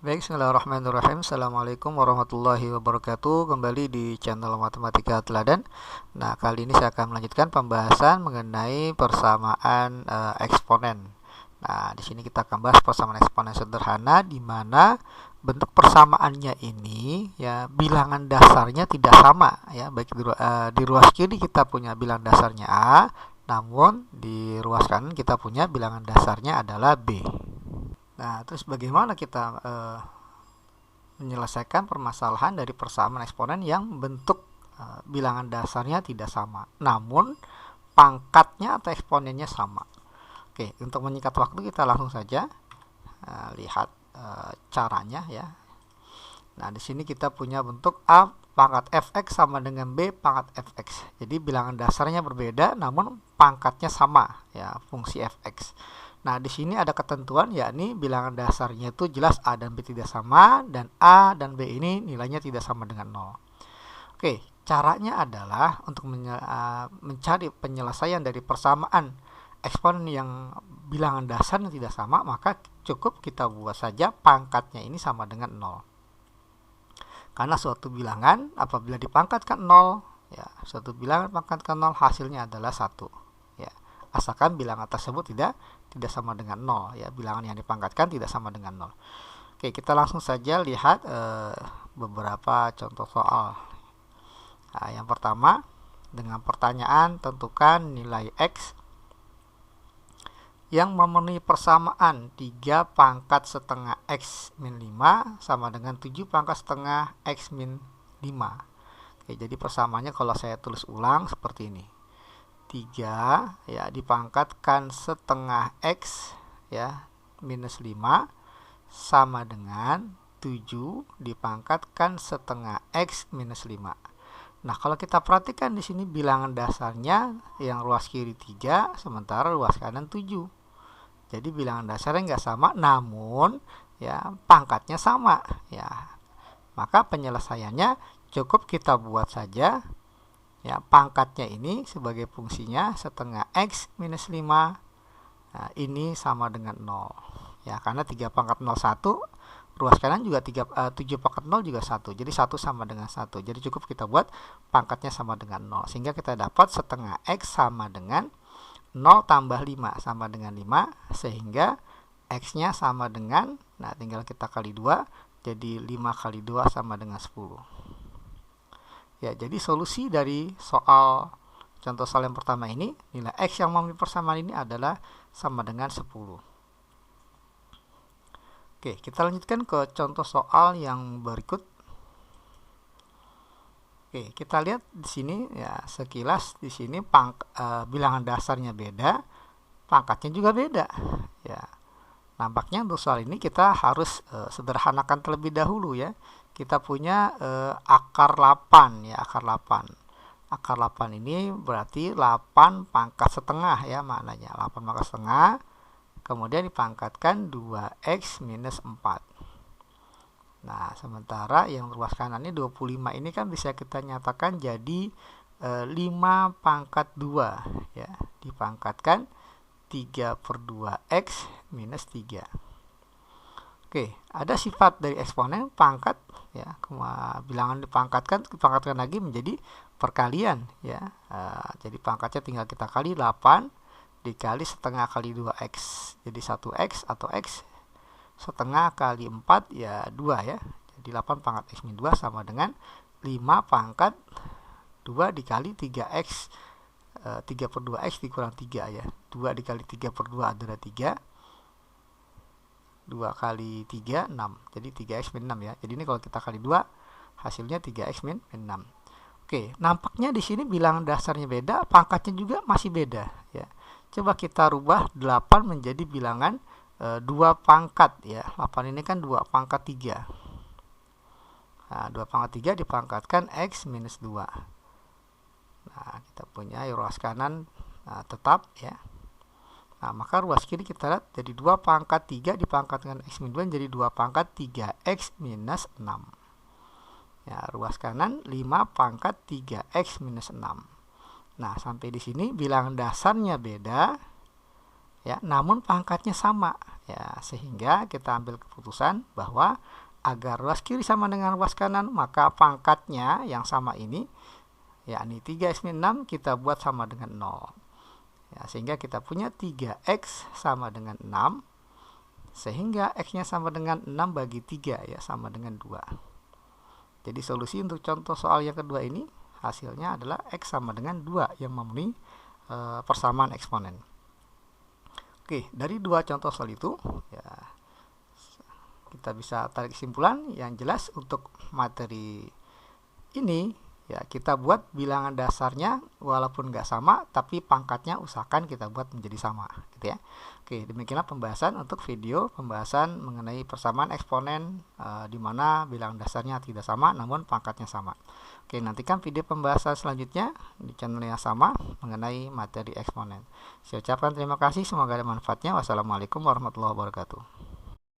Baik, bismillahirrahmanirrahim. Assalamualaikum warahmatullahi wabarakatuh. Kembali di channel Matematika Teladan. Nah, kali ini saya akan melanjutkan pembahasan mengenai persamaan eksponen. Nah, di sini kita akan bahas persamaan eksponen sederhana di mana bentuk persamaannya ini ya bilangan dasarnya tidak sama ya. Baik di ruas kiri kita punya bilangan dasarnya A, namun di ruas kanan kita punya bilangan dasarnya adalah B. Nah, terus bagaimana kita menyelesaikan permasalahan dari persamaan eksponen yang bentuk bilangan dasarnya tidak sama, namun pangkatnya atau eksponennya sama. Oke, untuk menyingkat waktu kita langsung saja lihat caranya ya. Nah, di sini kita punya bentuk A pangkat fx sama dengan B pangkat fx. Jadi bilangan dasarnya berbeda namun pangkatnya sama ya, fungsi fx. Nah, di sini ada ketentuan yakni bilangan dasarnya itu jelas A dan B tidak sama dan A dan B ini nilainya tidak sama dengan 0. Oke, caranya adalah untuk mencari penyelesaian dari persamaan eksponen yang bilangan dasarnya tidak sama, maka cukup kita buat saja pangkatnya ini sama dengan 0. Karena suatu bilangan apabila dipangkatkan 0, ya, suatu bilangan pangkatkan 0 hasilnya adalah 1. Ya, asalkan bilangan tersebut tidak sama dengan 0 ya, bilangan yang dipangkatkan tidak sama dengan 0. Oke, kita langsung saja lihat beberapa contoh soal. Nah, yang pertama dengan pertanyaan tentukan nilai X yang memenuhi persamaan 3 pangkat setengah X min 5 sama dengan 7 pangkat setengah X min 5. Oke, jadi persamaannya kalau saya tulis ulang seperti ini. 3 ya dipangkatkan setengah X ya minus 5 sama dengan 7 dipangkatkan setengah X minus 5. Nah, kalau kita perhatikan di sini bilangan dasarnya yang ruas kiri 3 sementara ruas kanan 7. Jadi bilangan dasarnya nggak sama namun ya pangkatnya sama ya. Maka penyelesaiannya cukup kita buat saja ya pangkatnya ini sebagai fungsinya setengah X minus 5. Nah, ini sama dengan 0 ya, karena 3 pangkat 0 1, ruas kanan juga 7 pangkat 0 juga 1, jadi 1 sama dengan 1. Jadi cukup kita buat pangkatnya sama dengan 0 sehingga kita dapat setengah X sama dengan 0 tambah 5 sama dengan 5, sehingga X nya sama dengan, nah tinggal kita kali 2, jadi 5 kali 2 sama dengan 10. Ya, jadi solusi dari contoh soal yang pertama ini, nilai X yang memenuhi persamaan ini adalah sama dengan 10. Oke, kita lanjutkan ke contoh soal yang berikut. Oke, kita lihat di sini ya sekilas di sini bilangan dasarnya beda, pangkatnya juga beda. Ya. Nampaknya untuk soal ini kita harus sederhanakan terlebih dahulu ya. Kita punya akar 8 ya, akar 8. Akar 8 ini berarti 8 pangkat setengah ya maknanya. 8 pangkat setengah kemudian dipangkatkan 2x minus 4. Nah, sementara yang ruas kanan ini 25 ini kan bisa kita nyatakan jadi 5 pangkat 2 ya, dipangkatkan 3 per 2x minus 3. Oke, ada sifat dari eksponen pangkat ya, bilangan dipangkatkan lagi menjadi perkalian ya. Jadi pangkatnya tinggal kita kali 8 dikali setengah kali 2x. Jadi 1x atau x setengah kali 4 ya 2 ya. Jadi 8 pangkat x min 2 sama dengan 5 pangkat 2 dikali 3x 3 per 2x dikurang 3 ya. 2 dikali 3 per 2 adalah 3. 2 kali 3 6. Jadi 3x min 6 ya. Jadi ini kalau kita kali 2 hasilnya 3x min 6. Oke, nampaknya di sini bilangan dasarnya beda, pangkatnya juga masih beda ya. Coba kita rubah 8 menjadi bilangan 2 pangkat ya. 8 ini kan 2 pangkat 3. Nah, 2 pangkat 3 dipangkatkan x minus 2. Nah, kita punya ruas kanan tetap ya. Nah, maka ruas kiri kita lihat jadi 2 pangkat 3 dipangkatkan x min 2 jadi 2 pangkat 3x minus 6. Ya, ruas kanan 5 pangkat 3x minus 6. Nah, sampai di sini bilangan dasarnya beda ya, namun pangkatnya sama, ya, sehingga kita ambil keputusan bahwa agar ruas kiri sama dengan ruas kanan, maka pangkatnya yang sama ini, yakni 3x-6 kita buat sama dengan 0. Ya, sehingga kita punya 3x sama dengan 6, sehingga x-nya sama dengan 6 bagi 3, ya, sama dengan 2. Jadi solusi untuk contoh soal yang kedua ini hasilnya adalah x sama dengan 2 yang memenuhi persamaan eksponen. Oke, dari dua contoh soal itu, ya, kita bisa tarik kesimpulan yang jelas untuk materi ini, ya, kita buat bilangan dasarnya walaupun nggak sama, tapi pangkatnya usahakan kita buat menjadi sama, gitu ya. Oke, demikianlah pembahasan untuk video pembahasan mengenai persamaan eksponen di mana bilangan dasarnya tidak sama namun pangkatnya sama. Oke, nantikan video pembahasan selanjutnya di channel yang sama mengenai materi eksponen. Saya ucapkan terima kasih, semoga ada manfaatnya. Wassalamualaikum warahmatullahi wabarakatuh.